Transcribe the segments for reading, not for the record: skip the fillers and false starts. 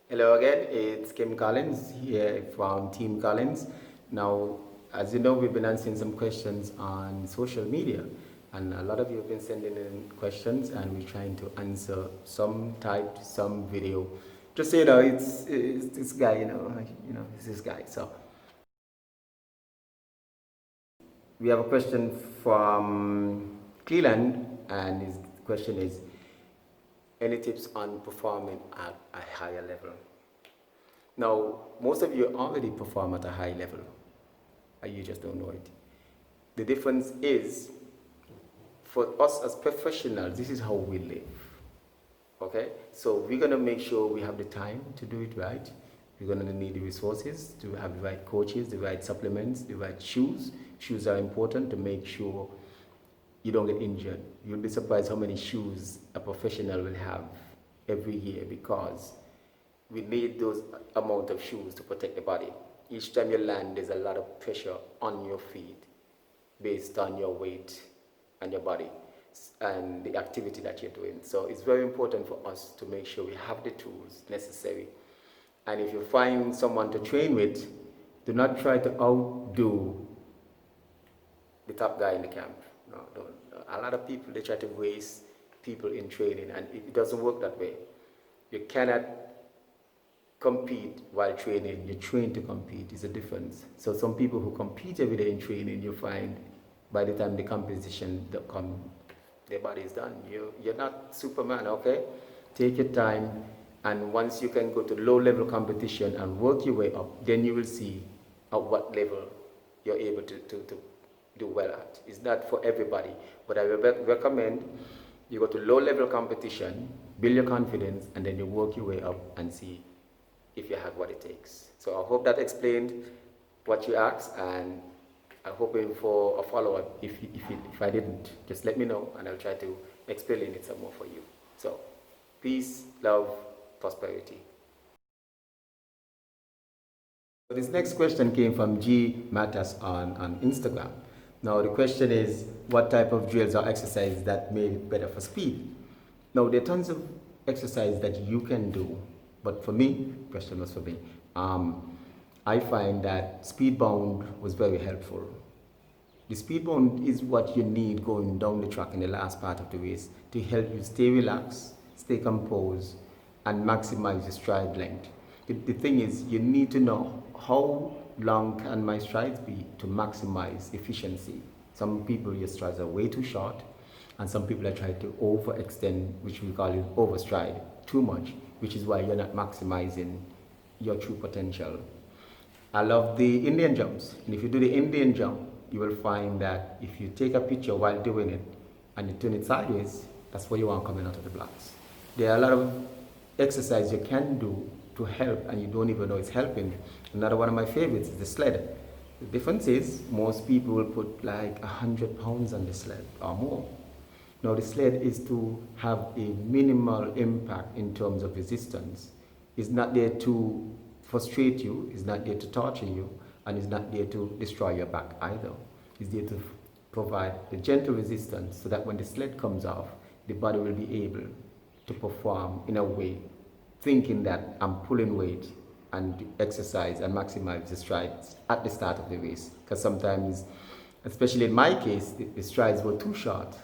Hello again, it's Kim Collins here from Team Collins. Now, as you know, we've been answering some questions on social media, and a lot of you have been sending in questions, and we're trying to answer some typed, some video. Just so you know, it's this guy, it's this guy. So we have a question from Cleland, and his question is, any tips on performing at a higher level? Now, most of you already perform at a high level, and you just don't know it. The difference is, for us as professionals, this is how we live. Okay? So we're gonna make sure we have the time to do it right. We're gonna need the resources to have the right coaches, the right supplements, the right shoes. Shoes are important to make sure you don't get injured. You'll be surprised how many shoes a professional will have every year because we need those amount of shoes to protect the body. Each time you land, there's a lot of pressure on your feet based on your weight and your body and the activity that you're doing. So it's very important for us to make sure we have the tools necessary. And if you find someone to train with, do not try to outdo the top guy in the camp. No, don't. A lot of people, they try to race people in training, and it doesn't work that way. You cannot compete while training. You train to compete. It's a difference. So some people who compete every day in training, you find by the time the competition come, their body is done. You're not Superman, okay? Take your time, and once you can go to low level competition and work your way up, then you will see at what level you're able to do well at. It's not for everybody, but I recommend you go to low level competition, build your confidence, and then you work your way up and see if you have what it takes. So I hope that explained what you asked, and I'm hoping for a follow-up. If I didn't, just let me know, and I'll try to explain it some more for you. So, peace, love, prosperity. So this next question came from G Matters on Instagram. Now the question is, what type of drills or exercises that made it better for speed? Now there are tons of exercises that you can do, but for me, question was for me. I find that speed bound was very helpful. The speed bound is what you need going down the track in the last part of the race to help you stay relaxed, stay composed, and maximize your stride length. The thing is, you need to know how long can my strides be to maximize efficiency. Some people, your strides are way too short, and some people are trying to overextend, which we call it overstride, too much, which is why you're not maximizing your true potential. I love the Indian jumps, and if you do the Indian jump, you will find that if you take a picture while doing it and you turn it sideways, that's what you want coming out of the blocks. There are a lot of exercises you can do to help, and you don't even know it's helping. Another one of my favorites is the sled. The difference is most people will put like 100 pounds on the sled or more. Now the sled is to have a minimal impact in terms of resistance. It's not there to frustrate you, it's not there to torture you, and it's not there to destroy your back either. It's there to provide the gentle resistance so that when the sled comes off, the body will be able to perform in a way thinking that I'm pulling weight and exercise and maximize the strides at the start of the race. Because sometimes, especially in my case, the strides were too short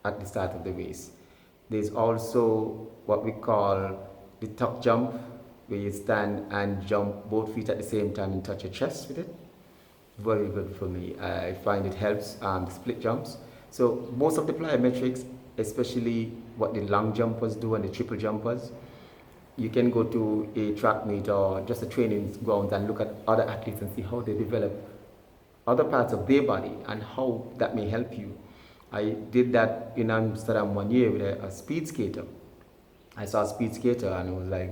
at the start of the race. There's also what we call the tuck jump, where you stand and jump both feet at the same time and touch your chest with it. Very good for me. I find it helps the split jumps. So most of the plyometrics, especially what the long jumpers do and the triple jumpers, you can go to a track meet or just a training ground and look at other athletes and see how they develop other parts of their body and how that may help you. I did that in Amsterdam one year with a speed skater. I saw a speed skater and it was like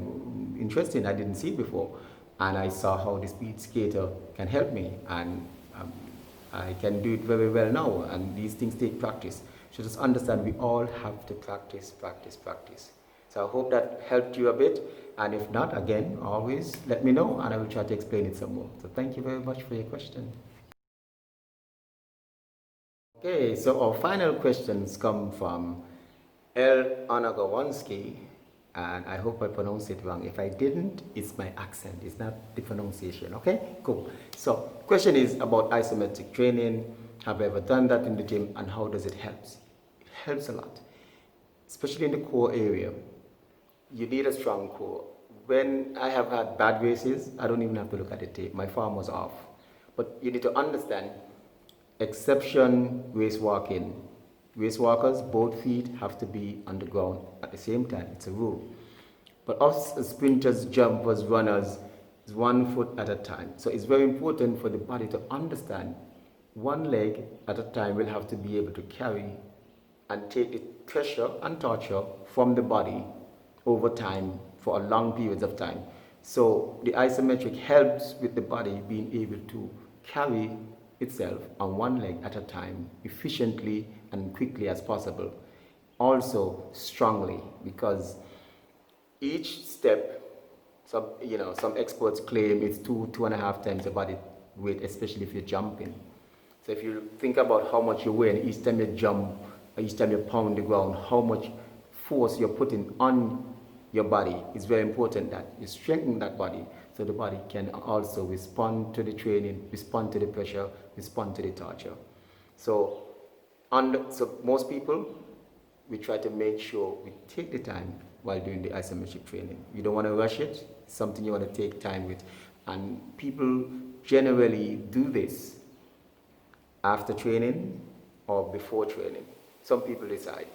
interesting. I didn't see it before, and I saw how the speed skater can help me, and I can do it very well now. And these things take practice. So just understand, we all have to practice, practice, practice. So I hope that helped you a bit, and if not, again, always let me know, and I will try to explain it some more. So thank you very much for your question. Okay, so our final questions come from L. Anagawansky, and I hope I pronounced it wrong. If I didn't, it's my accent, it's not the pronunciation. Okay, cool. So question is about isometric training. Have I ever done that in the gym, and how does it help? It helps a lot, especially in the core area. You need a strong core. When I have had bad races, I don't even have to look at the tape. My form was off. But you need to understand, exception race walking. Race walkers, both feet have to be on the ground at the same time. It's a rule. But us as sprinters, jumpers, runners, is 1 foot at a time. So it's very important for the body to understand one leg at a time will have to be able to carry and take the pressure and torture from the body over time for a long periods of time. So the isometric helps with the body being able to carry itself on one leg at a time efficiently and quickly as possible. Also strongly, because each step, some experts claim it's 2.5 times the body weight, especially if you're jumping. So if you think about how much you weigh, and each time you jump, or each time you pound the ground, how much force you're putting on your body, it's very important that you strengthen that body so the body can also respond to the training, respond to the pressure, respond to the torture. So most people, we try to make sure we take the time while doing the isometric training. You don't want to rush it, it's something you want to take time with. And people generally do this after training or before training. Some people decide.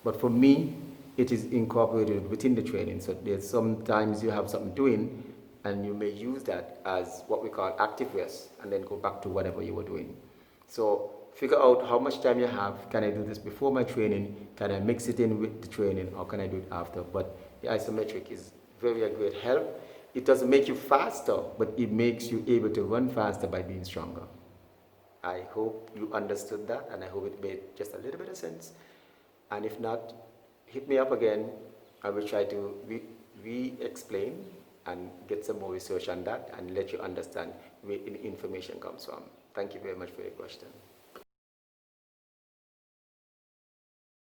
But for me, it is incorporated within the training. So there's sometimes you have something doing and you may use that as what we call active rest and then go back to whatever you were doing. So figure out how much time you have. Can I do this before my training? Can I mix it in with the training, or can I do it after? But the isometric is very a great help. It doesn't make you faster, but it makes you able to run faster by being stronger. I hope you understood that, and I hope it made just a little bit of sense. And if not, hit me up again. I will try to re-explain and get some more research on that and let you understand where the information comes from. Thank you very much for your question.